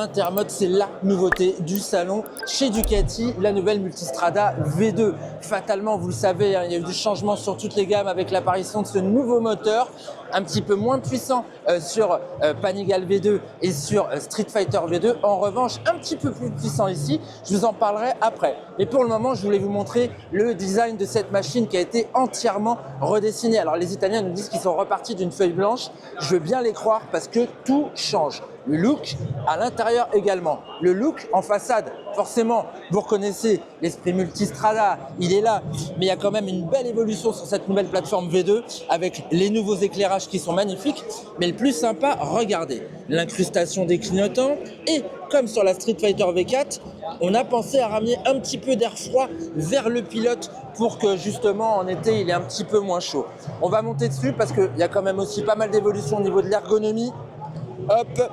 Intermode, c'est la nouveauté du salon chez Ducati, la nouvelle Multistrada V2. Fatalement, vous le savez, il y a eu du changement sur toutes les gammes avec l'apparition de ce nouveau moteur, un petit peu moins puissant sur Panigale V2 et sur Street Fighter V2. En revanche, un petit peu plus puissant ici. Je vous en parlerai après. Mais pour le moment, je voulais vous montrer le design de cette machine qui a été entièrement redessinée. Alors les Italiens nous disent qu'ils sont repartis d'une feuille blanche. Je veux bien les croire parce que tout change. Le look à l'intérieur également. Le look en façade, forcément, vous reconnaissez l'esprit Multistrada, il est là. Mais il y a quand même une belle évolution sur cette nouvelle plateforme V2 avec les nouveaux éclairages qui sont magnifiques. Mais le plus sympa, regardez, l'incrustation des clignotants. Et comme sur la Street Fighter V4, on a pensé à ramener un petit peu d'air froid vers le pilote pour que justement en été, il est un petit peu moins chaud. On va monter dessus parce qu'il y a quand même aussi pas mal d'évolution au niveau de l'ergonomie. Hop!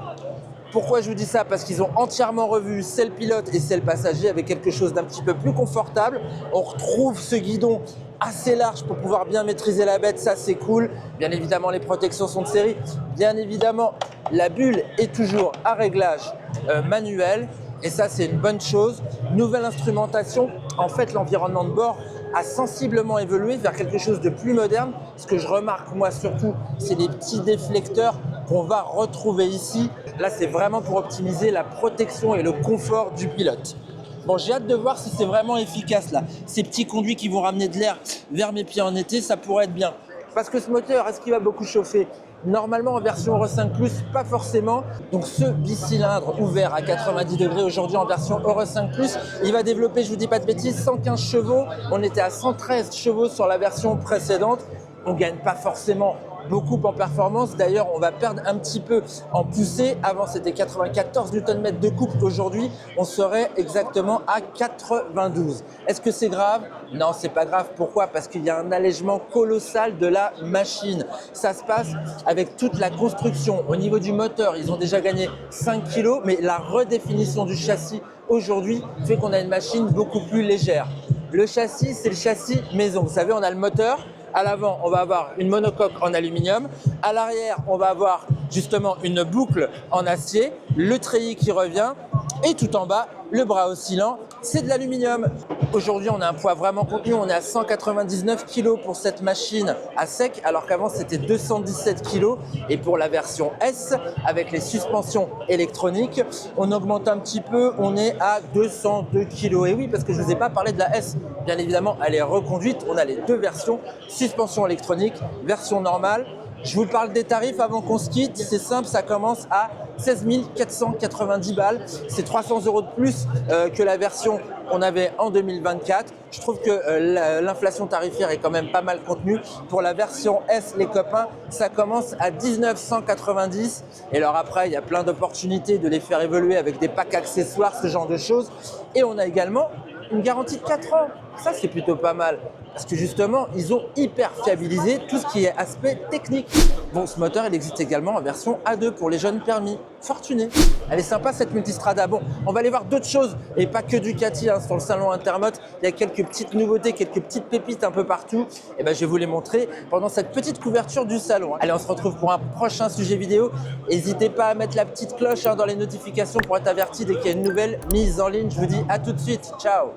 Pourquoi je vous dis ça? Parce qu'ils ont entièrement revu c'est le pilote et c'est le passager avec quelque chose d'un petit peu plus confortable. On retrouve ce guidon assez large pour pouvoir bien maîtriser la bête, ça c'est cool. Bien évidemment, les protections sont de série. Bien évidemment, la bulle est toujours à réglage manuel et ça c'est une bonne chose. Nouvelle instrumentation, en fait l'environnement de bord a sensiblement évolué vers quelque chose de plus moderne. Ce que je remarque moi surtout, c'est les petits déflecteurs qu'on va retrouver ici. Là, c'est vraiment pour optimiser la protection et le confort du pilote. Bon, j'ai hâte de voir si c'est vraiment efficace là. Ces petits conduits qui vont ramener de l'air vers mes pieds en été, ça pourrait être bien. Parce que ce moteur, est-ce qu'il va beaucoup chauffer? Normalement, en version Euro 5+, pas forcément. Donc ce bicylindre ouvert à 90 degrés aujourd'hui en version Euro 5+, il va développer, je vous dis pas de bêtises, 115 chevaux. On était à 113 chevaux sur la version précédente. On gagne pas forcément beaucoup en performance. D'ailleurs, on va perdre un petit peu en poussée. Avant, c'était 94 Nm de couple. Aujourd'hui, on serait exactement à 92. Est-ce que c'est grave? Non, c'est pas grave. Pourquoi? Parce qu'il y a un allègement colossal de la machine. Ça se passe avec toute la construction. Au niveau du moteur, ils ont déjà gagné 5 kg, mais la redéfinition du châssis aujourd'hui fait qu'on a une machine beaucoup plus légère. Le châssis, c'est le châssis maison. Vous savez, on a le moteur. À l'avant, on va avoir une monocoque en aluminium. À l'arrière, on va avoir justement une boucle en acier, le treillis qui revient et tout en bas, le bras oscillant, c'est de l'aluminium. Aujourd'hui, on a un poids vraiment contenu. On est à 199 kg pour cette machine à sec, alors qu'avant, c'était 217 kg. Et pour la version S, avec les suspensions électroniques, on augmente un petit peu. On est à 202 kg. Et oui, parce que je ne vous ai pas parlé de la S. Bien évidemment, elle est reconduite. On a les deux versions, suspension électronique, version normale. Je vous parle des tarifs avant qu'on se quitte. C'est simple, ça commence à 16 490 balles. C'est 300 € de plus que la version qu'on avait en 2024. Je trouve que l'inflation tarifaire est quand même pas mal contenue. Pour la version S, les copains, ça commence à 19 190. Et alors après, il y a plein d'opportunités de les faire évoluer avec des packs accessoires, ce genre de choses. Et on a également une garantie de 4 ans. Ça, c'est plutôt pas mal. Parce que justement, ils ont hyper fiabilisé tout ce qui est aspect technique. Bon, ce moteur, il existe également en version A2 pour les jeunes permis. Fortunés. Elle est sympa cette Multistrada. Bon, on va aller voir d'autres choses et pas que Ducati sur le salon Intermode. Il y a quelques petites nouveautés, quelques petites pépites un peu partout. Et ben, je vais vous les montrer pendant cette petite couverture du salon. Allez, on se retrouve pour un prochain sujet vidéo. N'hésitez pas à mettre la petite cloche dans les notifications pour être averti dès qu'il y a une nouvelle mise en ligne. Je vous dis à tout de suite. Ciao.